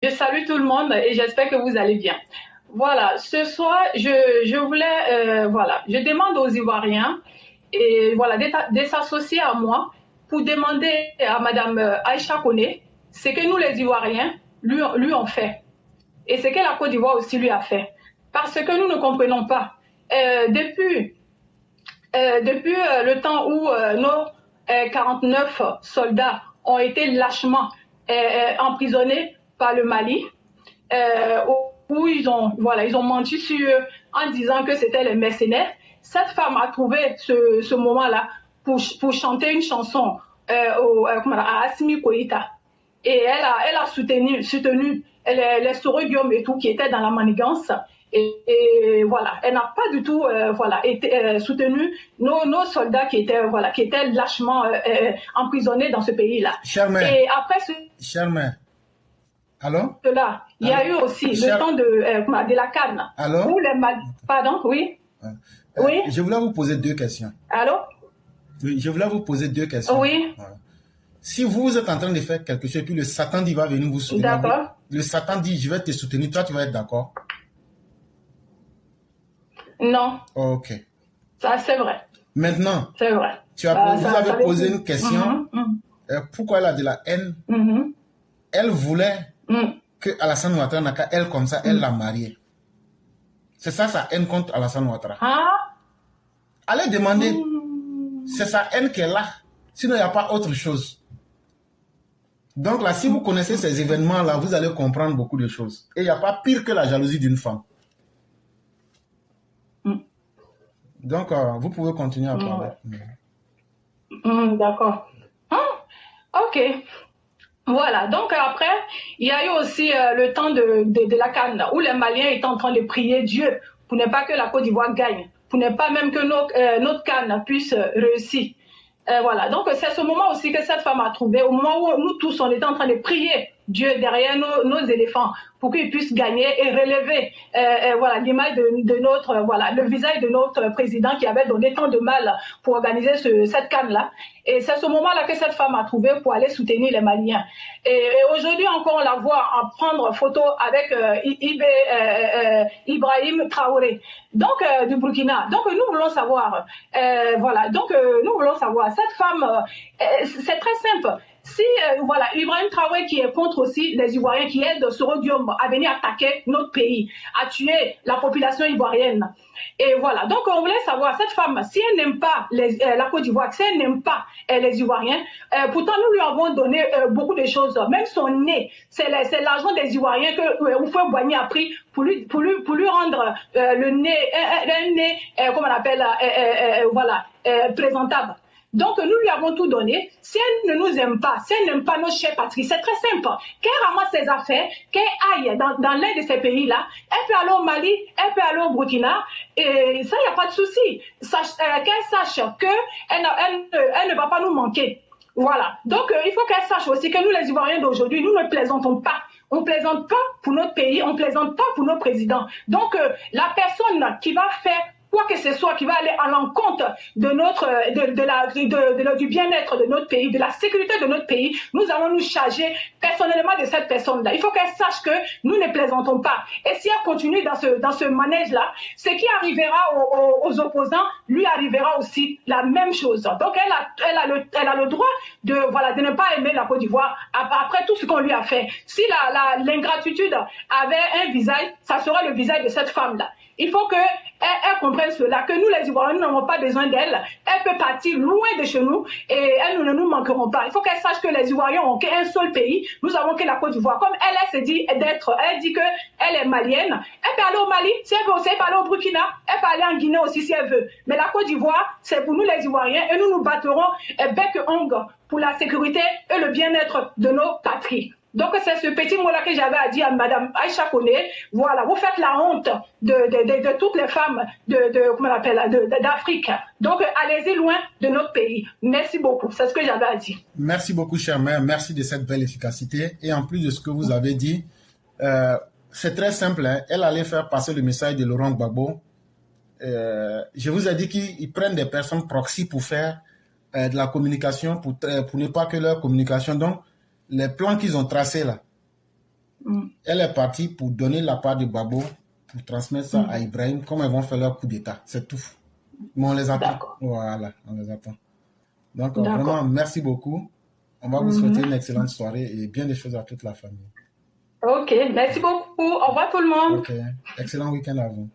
Je salue tout le monde et j'espère que vous allez bien. Voilà, ce soir, je voulais, voilà, je demande aux Ivoiriens et voilà de s'associer à moi pour demander à Madame Aïcha Koné ce que nous les Ivoiriens lui ont fait et ce que la Côte d'Ivoire aussi lui a fait. Parce que nous ne comprenons pas. Depuis le temps où nos 49 soldats ont été lâchement emprisonnés par le Mali, euh, où ils ont menti sur eux en disant que c'était les mercenaires. Cette femme a trouvé ce moment-là pour chanter une chanson à Assimi Koïta. Et elle a soutenu les Soro Guillaume et tout qui étaient dans la manigance. Et voilà, elle n'a pas du tout soutenu nos soldats qui étaient lâchement emprisonnés dans ce pays-là. Charmaine, Et après Charmaine, allô? cela, il y a eu aussi le temps de la canne. Allô? Où les Mal... Pardon, oui? Oui? Je voulais vous poser deux questions. Allô? Oui, je voulais vous poser deux questions. Oui? Voilà. Si vous êtes en train de faire quelque chose et puis le Satan dit va venir vous soutenir, D'accord. le Satan dit je vais te soutenir, toi tu vas être d'accord? Non, Ok. ça c'est vrai. Maintenant, C'est vrai. vous avez posé une question. Pourquoi elle a de la haine? Elle voulait que Alassane Ouattara n'a qu'à elle comme ça, elle l'a mariée. C'est ça sa haine contre Alassane Ouattara. Ah? Allez demander. C'est sa haine qu'elle a. Sinon, il n'y a pas autre chose. Donc là, si vous connaissez ces événements-là, vous allez comprendre beaucoup de choses. Et il n'y a pas pire que la jalousie d'une femme. Donc, vous pouvez continuer à parler. D'accord. Ok. Voilà, donc après, il y a eu aussi le temps de la canne, où les Maliens étaient en train de prier Dieu pour ne pas que la Côte d'Ivoire gagne, pour ne pas même que notre canne puisse réussir. Voilà, donc c'est ce moment aussi que cette femme a trouvé, au moment où nous tous, on était en train de prier Dieu derrière nos éléphants pour qu'ils puissent gagner et relever voilà, l'image de notre, voilà, le visage de notre président qui avait donné tant de mal pour organiser cette canne-là. Et c'est ce moment-là que cette femme a trouvé pour aller soutenir les Maliens. Et aujourd'hui encore, on la voit en prendre photo avec Ibrahim Traoré, donc du Burkina. Donc nous voulons savoir, voilà, donc nous voulons savoir, cette femme, c'est très simple. Si voilà, Ibrahim Traoré qui est contre aussi les Ivoiriens, qui aide Soro Diom à venir attaquer notre pays, à tuer la population ivoirienne. Et voilà, donc on voulait savoir, cette femme, si elle n'aime pas la Côte d'Ivoire, si elle n'aime pas les Ivoiriens, pourtant nous lui avons donné beaucoup de choses, même son nez, c'est l'argent des Ivoiriens que Oufoué Boigny a pris pour lui rendre le nez, un nez, comment on appelle, voilà, présentable. Donc, nous lui avons tout donné. Si elle ne nous aime pas, si elle n'aime pas nos chers patries, c'est très simple. Qu'elle ramasse ses affaires, qu'elle aille dans l'un de ces pays-là. Elle peut aller au Mali, elle peut aller au Burkina, et ça, il n'y a pas de souci. Qu'elle sache qu'elle ne va pas nous manquer. Voilà. Donc, il faut qu'elle sache aussi que nous, les Ivoiriens d'aujourd'hui, nous ne plaisantons pas. On ne plaisante pas pour notre pays, on ne plaisante pas pour nos présidents. Donc, la personne qui va faire quoi que ce soit qui va aller à l'encontre de du bien-être de notre pays, de la sécurité de notre pays, nous allons nous charger personnellement de cette personne-là. Il faut qu'elle sache que nous ne plaisantons pas. Et si elle continue dans ce manège-là, ce qui arrivera aux opposants, lui arrivera aussi la même chose. Donc elle a le droit de ne pas aimer la Côte d'Ivoire après tout ce qu'on lui a fait. Si l'ingratitude avait un visage, ça sera le visage de cette femme-là. Il faut qu'elle comprenne cela, que nous les Ivoiriens, nous n'avons pas besoin d'elle. Elle peut partir loin de chez nous et nous ne nous manquerons pas. Il faut qu'elle sache que les Ivoiriens ont qu'un seul pays. Nous avons que la Côte d'Ivoire. Comme elle se dit elle dit qu'elle est malienne. Elle peut aller au Mali si elle veut aussi, elle peut aller au Burkina, elle peut aller en Guinée aussi si elle veut. Mais la Côte d'Ivoire, c'est pour nous les Ivoiriens et nous nous battrons bec et ongle pour la sécurité et le bien-être de nos patries. Donc, c'est ce petit mot-là que j'avais à dire à Madame Aïcha Koné. Voilà, vous faites la honte de toutes les femmes d'Afrique. Donc, allez-y loin de notre pays. Merci beaucoup. C'est ce que j'avais à dire. Merci beaucoup, chère mère. Merci de cette belle efficacité. Et en plus de ce que vous avez dit, c'est très simple. Hein. Elle allait faire passer le message de Laurent Gbagbo. Je vous ai dit qu'ils prennent des personnes proxy pour faire de la communication, pour ne pas que leur communication... Donc, les plans qu'ils ont tracés là, Elle est partie pour donner la part de Gbagbo, pour transmettre ça à Ibrahim, comme ils vont faire leur coup d'État. C'est tout. Mais on les attend. Voilà, on les attend. Donc, vraiment, merci beaucoup. On va vous souhaiter une excellente soirée et bien des choses à toute la famille. Ok, merci beaucoup. Au revoir tout le monde. Ok, excellent week-end à vous.